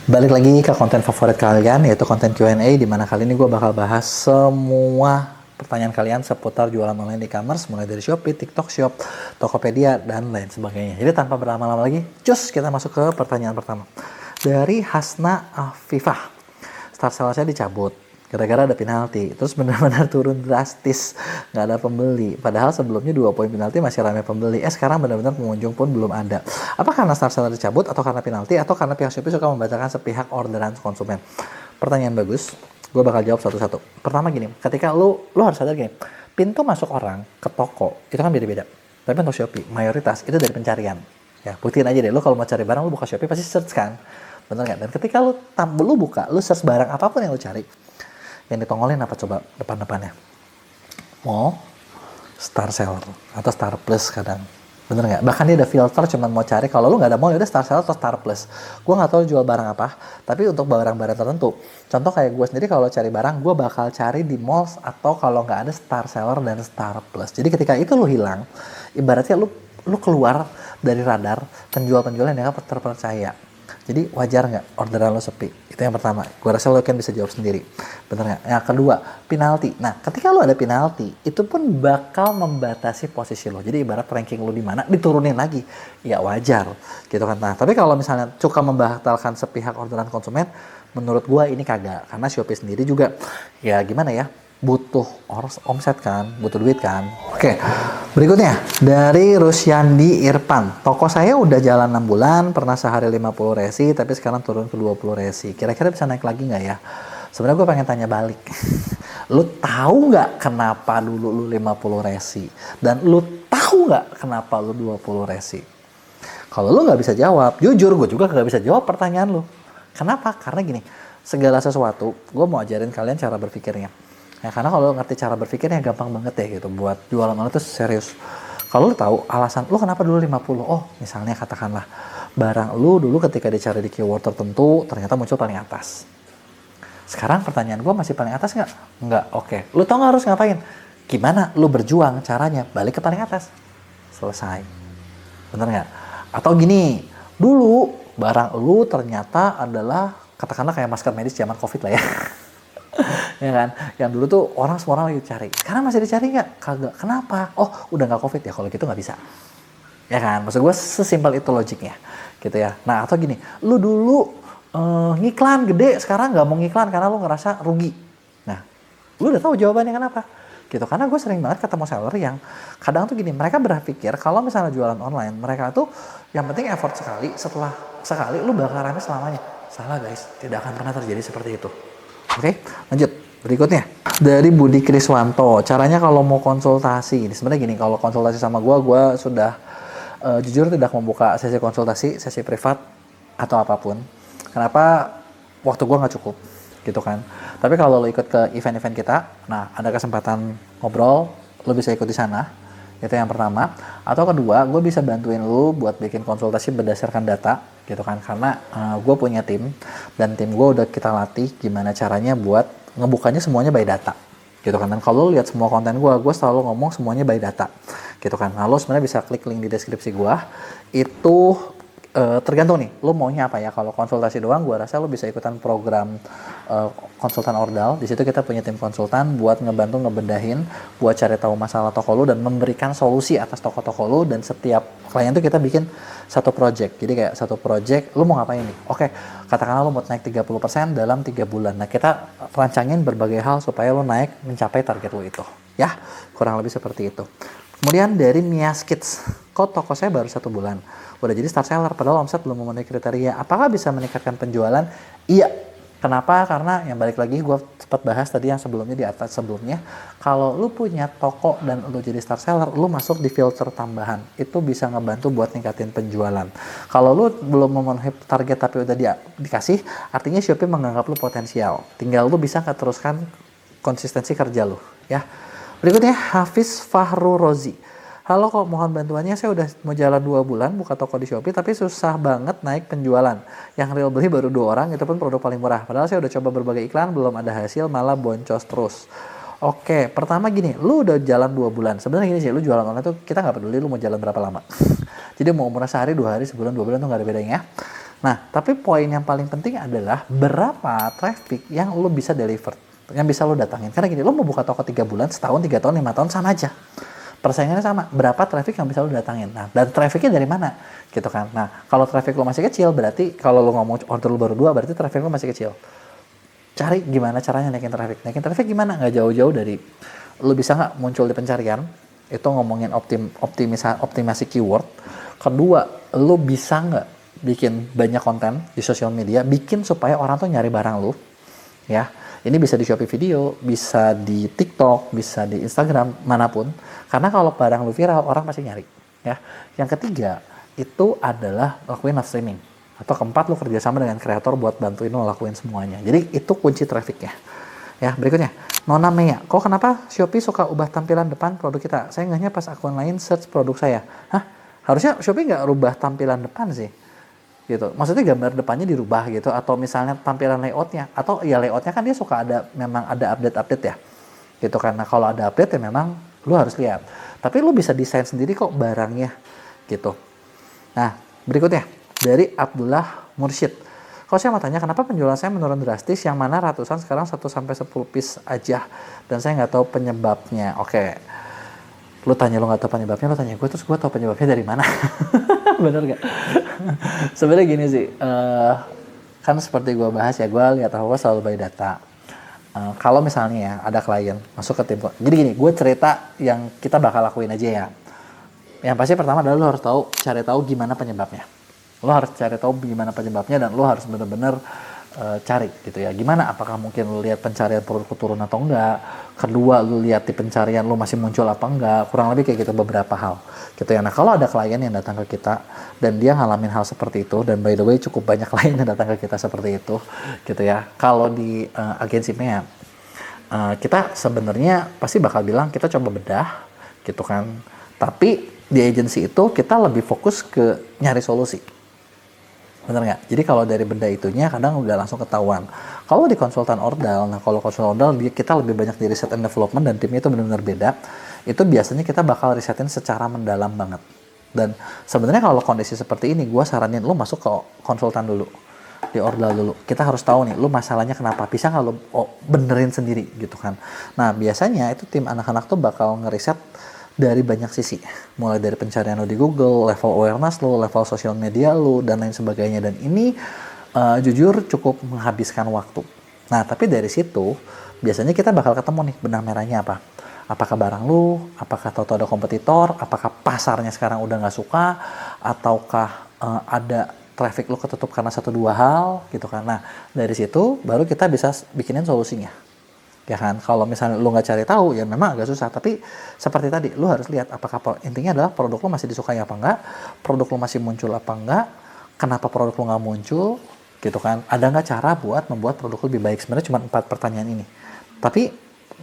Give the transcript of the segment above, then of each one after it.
Balik lagi ke konten favorit kalian, yaitu konten Q&A, di mana kali ini gue bakal bahas semua pertanyaan kalian seputar jualan online e-commerce, mulai dari Shopee, TikTok Shop, Tokopedia, dan lain sebagainya. Jadi tanpa berlama-lama lagi, cus kita masuk ke pertanyaan pertama. Dari Hasna Afifah, start sale-nya dicabut gara-gara ada penalti, terus benar-benar turun drastis, nggak ada pembeli, padahal sebelumnya 2 poin penalti masih ramai pembeli, sekarang benar-benar pengunjung pun belum ada. Apa karena start sale dicabut, atau karena penalti, atau karena pihak Shopee suka membacakan sepihak orderan konsumen? Pertanyaan bagus, gue bakal jawab satu-satu. Pertama gini, ketika lu harus sadar gini, pintu masuk orang ke toko itu kan beda-beda, tapi untuk Shopee mayoritas itu dari pencarian. Ya, buktiin aja deh, lu kalau mau cari barang lu buka Shopee pasti search kan, bener nggak? Dan ketika lu buka, lu search barang apapun yang lu cari, yang ditongolin apa coba depan-depannya? Mall, Star Seller, atau Star Plus kadang. Bener nggak? Bahkan dia ada filter cuman mau cari, kalau lu nggak ada mall ya udah Star Seller atau Star Plus. Gue nggak tahu jual barang apa, tapi untuk barang-barang tertentu, contoh kayak gue sendiri kalau cari barang, gue bakal cari di mall atau kalau nggak ada Star Seller dan Star Plus. Jadi ketika itu lu hilang, ibaratnya lu keluar dari radar penjual-penjual yang terpercaya. Jadi wajar nggak orderan lo sepi? Itu yang pertama. Gue rasa lo kan bisa jawab sendiri. Bener nggak? Yang kedua, penalti. Nah, ketika lo ada penalti, itu pun bakal membatasi posisi lo. Jadi ibarat ranking lo di mana, diturunin lagi. Ya wajar, gitu kan. Nah, tapi kalau misalnya suka membatalkan sepihak orderan konsumen, menurut gue ini kagak. Karena Shopee sendiri juga, ya gimana ya, butuh omset kan, butuh duit kan. Oke, berikutnya dari Rusyandi Irfan. Toko saya udah jalan 6 bulan, pernah sehari 50 resi, tapi sekarang turun ke 20 resi. Kira-kira bisa naik lagi nggak ya? Sebenarnya gue pengen tanya balik. Lu tahu nggak kenapa dulu lu 50 resi? Dan lu tahu nggak kenapa lu 20 resi? Kalau lu nggak bisa jawab, jujur gue juga nggak bisa jawab pertanyaan lu. Kenapa? Karena gini, segala sesuatu, gue mau ajarin kalian cara berpikirnya. Ya, karena kalau ngerti cara berpikirnya gampang banget ya gitu, buat jualan online itu serius. Kalau lu tahu alasan lu kenapa dulu 50, oh misalnya katakanlah barang lu dulu ketika dicari di keyword tertentu ternyata muncul paling atas. Sekarang pertanyaan gue, masih paling atas nggak? Nggak, oke. Lu tau nggak harus ngapain? Gimana lu berjuang caranya balik ke paling atas? Selesai. Bener nggak? Atau gini, dulu barang lu ternyata adalah katakanlah kayak masker medis zaman COVID lah ya. Ya kan, yang dulu tuh semua orang lagi cari, sekarang masih dicari nggak? Kagak. Kenapa? Oh udah nggak COVID ya, kalau gitu nggak bisa, ya kan? Maksud gue sesimpel itu logiknya gitu ya. Nah atau gini, lu dulu ngiklan gede, sekarang nggak mau ngiklan karena lu ngerasa rugi. Nah lu udah tahu jawabannya kenapa gitu. Karena gue sering banget ketemu seller yang kadang tuh gini, mereka berpikir kalau misalnya jualan online, mereka tuh yang penting effort sekali, setelah sekali lu bakal rame selamanya. Salah guys, tidak akan pernah terjadi seperti itu. Oke, lanjut. Berikutnya dari Budi Kriswanto, caranya kalau mau konsultasi. Sebenarnya gini, kalau konsultasi sama gue sudah jujur tidak membuka sesi konsultasi, sesi privat atau apapun. Kenapa? Waktu gue nggak cukup, gitu kan. Tapi kalau lo ikut ke event-event kita, nah ada kesempatan ngobrol, lo bisa ikut di sana. Itu yang pertama. Atau kedua, gue bisa bantuin lo buat bikin konsultasi berdasarkan data, gitu kan. Karena gue punya tim, dan tim gue udah kita latih gimana caranya buat ngebukanya semuanya by data, gitu kan. Dan kalau lo lihat semua konten gue selalu ngomong semuanya by data, gitu kan. Nah lo sebenarnya bisa klik link di deskripsi gue, itu tergantung nih, lo maunya apa ya. Kalau konsultasi doang, gue rasa lo bisa ikutan program konsultan ordal. Di situ kita punya tim konsultan buat ngebantu ngebedahin, buat cari tahu masalah toko lo dan memberikan solusi atas toko-toko lo. Dan setiap klien tuh kita bikin satu project. Jadi kayak satu project, lo mau ngapain nih? Oke, katakanlah lo mau naik 30% dalam 3 bulan. Nah kita rancangin berbagai hal supaya lo naik mencapai target lo itu. Ya, kurang lebih seperti itu. Kemudian dari Mias Kids, kok toko saya baru 1 bulan udah jadi star seller padahal omset belum memenuhi kriteria, apakah bisa meningkatkan penjualan? Iya. Kenapa? Karena yang balik lagi gue sempat bahas tadi yang sebelumnya, di atas sebelumnya, kalau lu punya toko dan lu jadi star seller, lu masuk di filter tambahan, itu bisa ngebantu buat ningkatin penjualan. Kalau lu belum memenuhi target tapi udah dikasih, artinya Shopee menganggap lu potensial, tinggal lu bisa nggak teruskan konsistensi kerja lu ya. Berikutnya Hafiz Fahru Rozi, halo, kok mohon bantuannya, saya udah mau jalan 2 bulan buka toko di Shopee tapi susah banget naik penjualan. Yang real beli baru 2 orang, itu pun produk paling murah. Padahal saya udah coba berbagai iklan, belum ada hasil, malah boncos terus. Oke, pertama gini, lu udah jalan 2 bulan. Sebenarnya gini sih, lu jualan online tuh kita nggak peduli lu mau jalan berapa lama. Jadi mau murah sehari, 2 hari, sebulan, 2 bulan tuh nggak ada bedanya. Nah, tapi poin yang paling penting adalah berapa traffic yang lo bisa deliver, yang bisa lo datangin. Karena gini, lo mau buka toko 3 bulan, setahun, 3 tahun, 5 tahun, sama aja. Persaingannya sama, berapa traffic yang bisa lo datangin. Nah, dan trafficnya dari mana? Gitu kan. Nah, kalau traffic lo masih kecil, berarti kalau lo ngomong order lo baru 2, berarti traffic lo masih kecil. Cari gimana caranya naikin traffic. Naikin traffic gimana? Nggak jauh-jauh dari, lo bisa nggak muncul di pencarian, itu ngomongin optimasi keyword. Kedua, lo bisa nggak bikin banyak konten di sosial media, bikin supaya orang tuh nyari barang lo, ya. Ini bisa di Shopee Video, bisa di TikTok, bisa di Instagram, manapun. Karena kalau barang lo viral, orang pasti nyari, ya. Yang ketiga, itu adalah lakuin live streaming. Atau keempat, lo kerjasama dengan kreator buat bantuin lo lakuin semuanya. Jadi itu kunci trafficnya. Ya, berikutnya, Nona Mea, kok kenapa Shopee suka ubah tampilan depan produk kita? Saya ngehnya pas akun lain search produk saya. Hah? Harusnya Shopee nggak rubah tampilan depan sih. Gitu. Maksudnya gambar depannya dirubah gitu, atau misalnya tampilan layoutnya, atau ya layoutnya kan dia suka memang ada update ya, gitu. Karena kalau ada update ya memang lu harus lihat. Tapi lu bisa desain sendiri kok barangnya, gitu. Nah, berikutnya dari Abdullah Mursyid. Kalau saya mau tanya, kenapa penjualan saya menurun drastis, yang mana ratusan sekarang 1-10 piece aja, dan saya nggak tahu penyebabnya. Oke. Lu tanya lu nggak tahu penyebabnya, lu tanya gue, terus gue tahu penyebabnya dari mana? Bener gak? Sebenarnya gini sih, kan seperti gue bahas ya, gue lihat apa selalu by data. Kalau misalnya ya ada klien masuk ke tim, jadi gini, gue cerita yang kita bakal lakuin aja ya. Yang pasti pertama adalah lo harus cari tahu gimana penyebabnya. Lo harus cari tahu gimana penyebabnya, dan lo harus bener-bener cari gitu ya. Gimana, apakah mungkin lo lihat pencarian produk turun atau enggak. Kedua, lo lihat di pencarian lo masih muncul apa enggak. Kurang lebih kayak gitu beberapa hal gitu ya. Nah, kalau ada klien yang datang ke kita dan dia ngalamin hal seperti itu, dan by the way cukup banyak klien yang datang ke kita seperti itu gitu ya. Kalau di agensi MEA, kita sebenarnya pasti bakal bilang kita coba bedah gitu kan. Tapi di agensi itu kita lebih fokus ke nyari solusi. Bener nggak? Jadi kalau dari benda itunya kadang udah langsung ketahuan. Kalau di konsultan ordal, nah kalau konsultan ordal kita lebih banyak di research and development, dan timnya itu benar-benar beda. Itu biasanya kita bakal risetin secara mendalam banget. Dan sebenarnya kalau kondisi seperti ini, gue saranin lu masuk ke konsultan dulu, di ordal dulu. Kita harus tahu nih, lu masalahnya kenapa. Bisa nggak lu benerin sendiri gitu kan. Nah biasanya itu tim anak-anak tuh bakal ngeriset dari banyak sisi, mulai dari pencarian lo di Google, level awareness lo, level sosial media lo, dan lain sebagainya. Dan ini jujur cukup menghabiskan waktu. Nah, tapi dari situ biasanya kita bakal ketemu nih benang merahnya apa. Apakah barang lo, apakah tahu ada kompetitor, apakah pasarnya sekarang udah nggak suka, ataukah ada traffic lo ketutup karena 1-2 hal gitu kan. Nah, dari situ baru kita bisa bikinin solusinya. Ya kan, kalau misalnya lu nggak cari tahu ya memang agak susah. Tapi seperti tadi, lu harus lihat apakah intinya adalah produk lu masih disukai apa enggak, produk lu masih muncul apa enggak, kenapa produk lu nggak muncul, gitu kan. Ada nggak cara buat membuat produk lu lebih baik? Sebenarnya cuma 4 pertanyaan ini. Tapi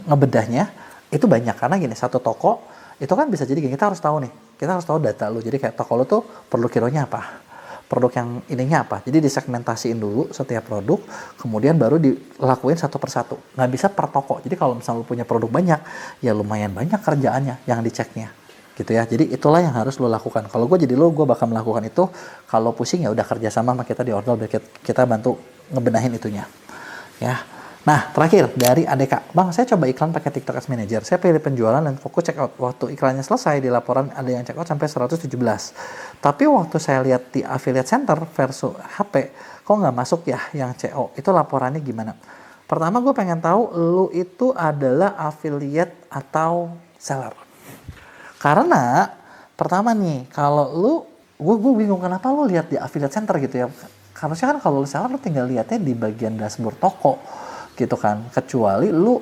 ngebedahnya itu banyak, karena gini, satu toko itu kan bisa jadi gini, kita harus tahu nih, kita harus tahu data lu. Jadi kayak toko lu tuh perlu kilonya apa, produk yang ininya apa. Jadi disegmentasiin dulu setiap produk, kemudian baru dilakuin satu persatu. Nggak bisa per toko. Jadi kalau misalnya lu punya produk banyak, ya lumayan banyak kerjaannya yang diceknya. Gitu ya. Jadi itulah yang harus lu lakukan. Kalau gue jadi gue bakal melakukan itu. Kalau pusing ya udah kerjasama sama kita di ordal, biar kita bantu ngebenahin itunya. Ya. Nah, terakhir dari ADK. Bang, saya coba iklan pakai TikTok Ads Manager. Saya pilih penjualan dan fokus check out. Waktu iklannya selesai, di laporan ada yang check out sampai 117. Tapi waktu saya lihat di affiliate center versus HP, kok nggak masuk ya yang CO? Itu laporannya gimana? Pertama, gue pengen tahu lu itu adalah affiliate atau seller. Karena pertama nih, kalau gue bingung kenapa lu lihat di affiliate center gitu ya. Harusnya kan kalau lu seller, lu tinggal lihatnya di bagian dashboard toko gitu kan, kecuali lu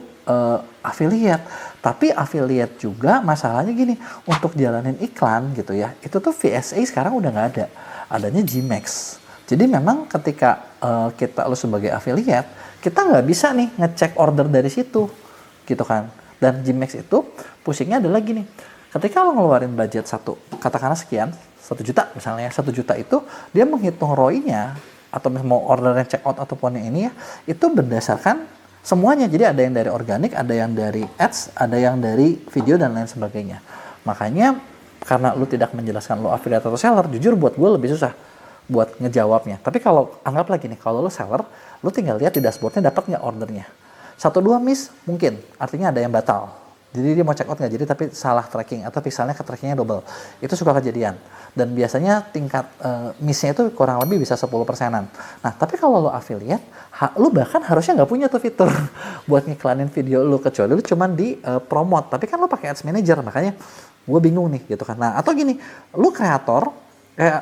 affiliate. Tapi affiliate juga masalahnya gini, untuk jalanin iklan gitu ya, itu tuh VSA sekarang udah nggak ada, adanya Gmax. Jadi memang ketika lu sebagai affiliate, kita nggak bisa nih ngecek order dari situ gitu kan. Dan Gmax itu pusingnya adalah gini, ketika lo ngeluarin budget katakanlah sekian, 1 juta misalnya, 1 juta itu dia menghitung ROI-nya, atau mau order yang check out ataupun yang ini ya, itu berdasarkan semuanya. Jadi ada yang dari organik, ada yang dari ads, ada yang dari video dan lain sebagainya. Makanya karena lu tidak menjelaskan lu affiliate atau seller, jujur buat gue lebih susah. buat ngejawabnya. Tapi kalau anggap lagi nih, kalau lu seller, lu tinggal lihat di dashboardnya dapat nggak ordernya. 1-2 miss mungkin, artinya ada yang batal. Jadi dia mau check out nggak jadi tapi salah tracking atau pixelnya ke trackingnya double. Itu suka kejadian. Dan biasanya tingkat missnya itu kurang lebih bisa 10%-an. Nah, tapi kalau lo affiliate, lu bahkan harusnya nggak punya tuh fitur buat ngiklanin video lu, kecuali lu cuman di promote. Tapi kan lu pakai ads manager, makanya gue bingung nih gitu kan. Nah, atau gini, lu kreator,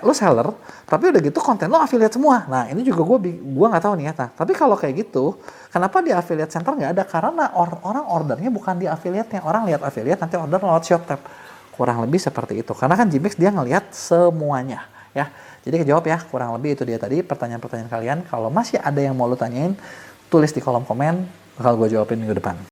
lu seller, tapi udah gitu konten lo affiliate semua. Nah, ini juga gue nggak tahu nih ya. Nah, tapi kalau kayak gitu, kenapa di affiliate center nggak ada? Karena orang ordernya bukan di affiliate-nya. Orang lihat affiliate nanti order lewat ShopTab. Kurang lebih seperti itu. Karena kan Gmix dia ngelihat semuanya ya. Jadi kejawab ya, kurang lebih itu dia tadi pertanyaan-pertanyaan kalian. Kalau masih ada yang mau lu tanyain, tulis di kolom komen, bakal gue jawabin minggu depan.